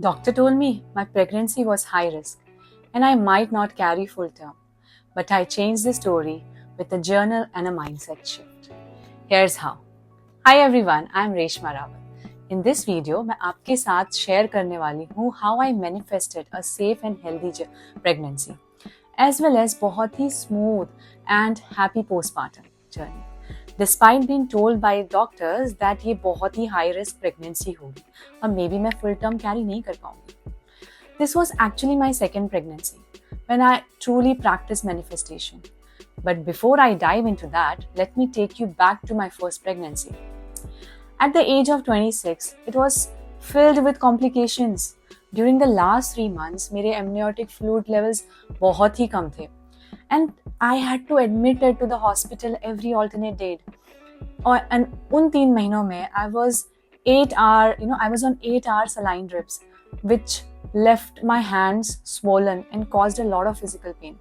Doctor told me my pregnancy was high risk and I might not carry full term. But I changed the story with a journal and a mindset shift. Here's how. Hi everyone, I'm Reshma Rawat. In this video, मैं आपके साथ share करने वाली हूँ how I manifested a safe and healthy pregnancy, as well as बहुत ही smooth and happy postpartum journey. Despite being told by doctors that ये बहुत ही high risk pregnancy होगी और maybe मैं full term carry नहीं कर पाऊंगी. This was actually my second pregnancy when I truly practiced manifestation. But before I dive into that, let me take you back to my first pregnancy. At the age of 26, it was filled with complications. During the last 3 months, मेरे amniotic fluid levels बहुत ही कम थे. And I had to admit it to the hospital every alternate day. And उन 3 महीनों में I was on 8-hour saline drips, which left my hands swollen and caused a lot of physical pain.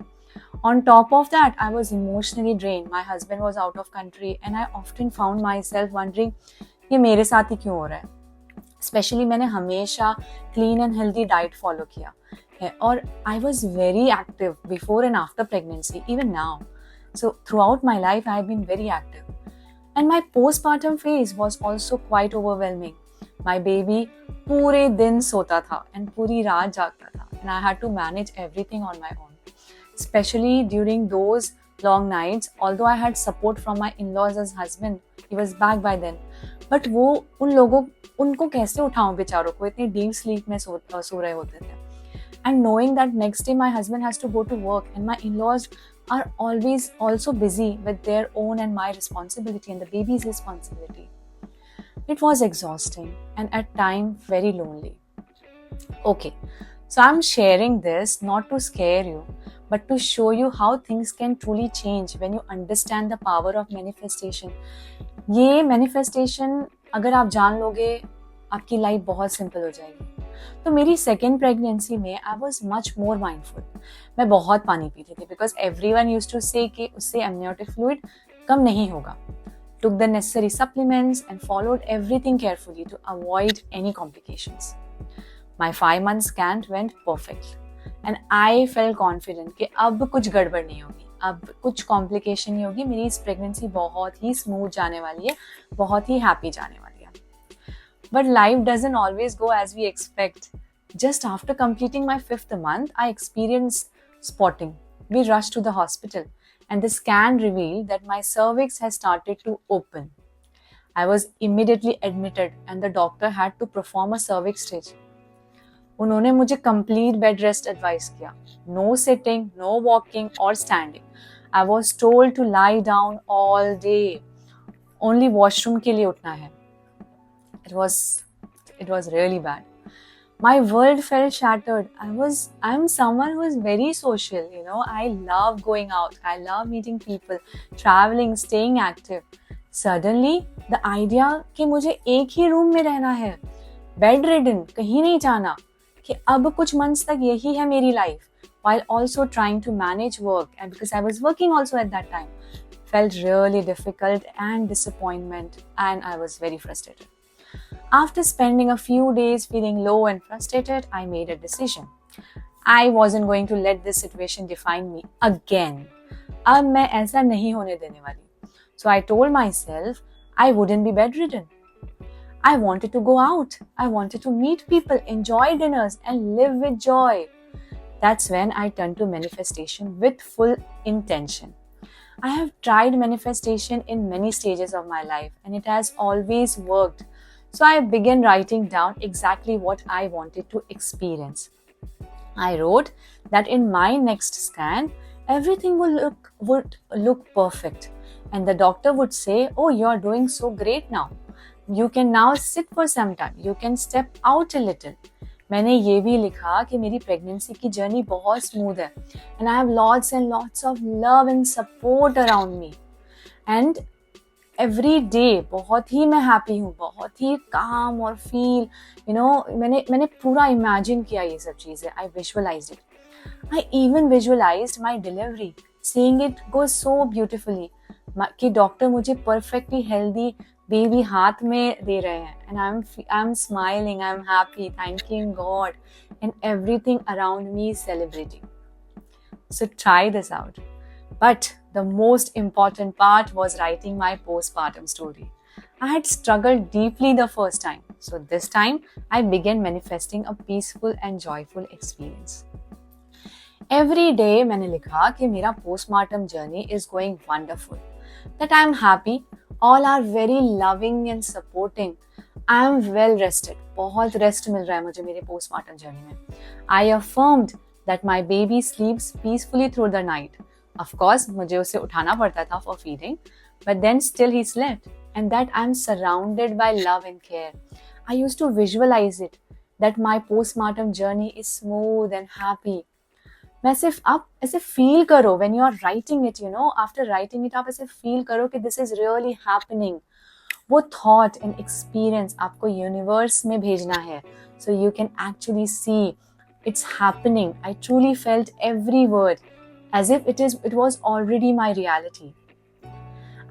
On top of that, I was emotionally drained. My husband was out of country and I often found myself wondering, ये मेरे साथ ही क्यों हो रहा है? Especially मैंने हमेशा clean and healthy diet follow किया है और I was very active before and after pregnancy, even now. So throughout my life, I have been very active. And my postpartum phase was also quite overwhelming. My baby पूरे दिन सोता था and पूरी रात जागता था and I had to manage everything on my own. Especially during those long nights, although I had support from my in-laws as husband, he was back by then. But वो उनको कैसे उठाऊं बेचारों को, इतनी deep sleep में सो रहे होते थे. And knowing that next day my husband has to go to work and my in-laws are always also busy with their own and my responsibility and the baby's responsibility. It was exhausting and at times very lonely. Okay, so I'm sharing this not to scare you, but to show you how things can truly change when you understand the power of manifestation. ये manifestation अगर आप जान लोगे, आपकी life बहुत simple हो जाएगी. तो मेरी सेकेंड प्रेगनेंसी में I was much more mindful. मैं बहुत पानी पीती थी बिकॉज एवरीवन यूज्ड टू से कि उससे एमनियोटिक फ्लूइड कम नहीं होगा. Took the necessary supplements and followed everything carefully to avoid any complications. My 5-month scan went perfect and I felt confident कि अब कुछ गड़बड़ नहीं होगी, अब कुछ complication नहीं होगी, मेरी इस pregnancy बहुत ही smooth जाने वाली है, बहुत ही happy जाने वाली है. But life doesn't always go as we expect. Just after completing my 5th month, I experienced spotting. We rushed to the hospital and the scan revealed that my cervix has started to open. I was immediately admitted and the doctor had to perform a cervix stitch. उन्होंने मुझे complete bed rest advice किया. No sitting, no walking or standing. I was told to lie down all day. Only washroom के लिए उठना है. It was really bad. My world felt shattered. I'm someone who is very social, I love going out. I love meeting people, traveling, staying active. Suddenly, the idea कि मुझे एक ही room में रहना है, bedridden, कहीं नहीं जाना, कि अब कुछ months तक यही है मेरी life, while also trying to manage work, and because I was working also at that time, felt really difficult and disappointment, and I was very frustrated. After spending a few days feeling low and frustrated, I made a decision. I wasn't going to let this situation define me again. अब मैं ऐसा नहीं होने देने वाली. So I told myself I wouldn't be bedridden. I wanted to go out. I wanted to meet people, enjoy dinners, and live with joy. That's when I turned to manifestation with full intention. I have tried manifestation in many stages of my life, and it has always worked. So I began writing down exactly what I wanted to experience. I wrote that in my next scan, everything would look perfect. And the doctor would say, "Oh, you're doing so great now. You can now sit for some time. You can step out a little." मैंने ये भी लिखा कि मेरी pregnancy की journey बहुत smooth है. And I have lots and lots of love and support around me. And every day बहुत ही मैं हैप्पी हूँ, बहुत ही काम और फील मैंने पूरा इमेजिन किया ये सब चीज़ें. I visualized it. I even visualized my delivery, seeing it go so beautifully कि डॉक्टर मुझे परफेक्टली हेल्दी बेबी हाथ में दे रहे हैं, and I'm smiling, I'm happy, thanking God, and everything around me is celebrating. So try this out. But the most important part was writing my postpartum story. I had struggled deeply the first time, so this time I began manifesting a peaceful and joyful experience. Every day मैंने लिखा कि मेरा postpartum journey is going wonderful, that I am happy, all are very loving and supporting. I am well rested. बहुत rest मिल रहा है मुझे मेरे postpartum journey में. I affirmed that my baby sleeps peacefully through the night. Of course, मुझे उसे उठाना पड़ता था for feeding, but then still he slept, and that I am surrounded by love and care. I used to visualize it, that my postpartum journey is smooth and happy. मैं सिर्फ आप ऐसे feel करो when you are writing it, after writing it आप ऐसे feel करो कि this is really happening. वो thought and experience आपको universe में भेजना है, so you can actually see it's happening. I truly felt every word as if it was already my reality.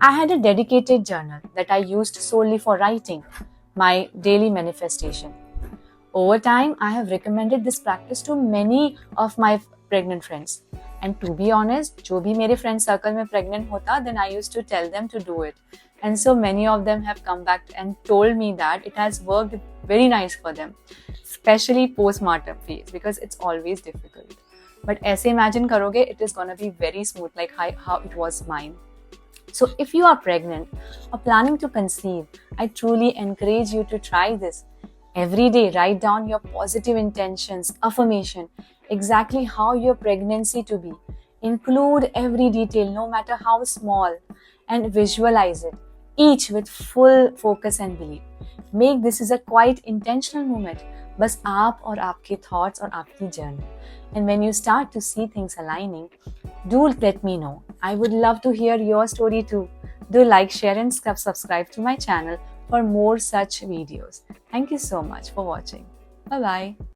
I had a dedicated journal that I used solely for writing my daily manifestation. Over time, I have recommended this practice to many of my pregnant friends. And to be honest, जो भी मेरे friend circle में pregnant होता, then I used to tell them to do it. And so many of them have come back and told me that it has worked very nice for them, especially postpartum phase, because it's always difficult. But ऐसे imagine करोगे, it is gonna be very smooth, like how it was mine. So if you are pregnant or planning to conceive, I truly encourage you to try this. Every day, write down your positive intentions, affirmation, exactly how your pregnancy to be. Include every detail, no matter how small, and visualize it, each with full focus and belief. Make this is a quite intentional moment. बस आप और आपके thoughts और आपकी journey. And when you start to see things aligning, do let me know. I would love to hear your story too. Do like, share and subscribe to my channel for more such videos. Thank you so much for watching. Bye-bye.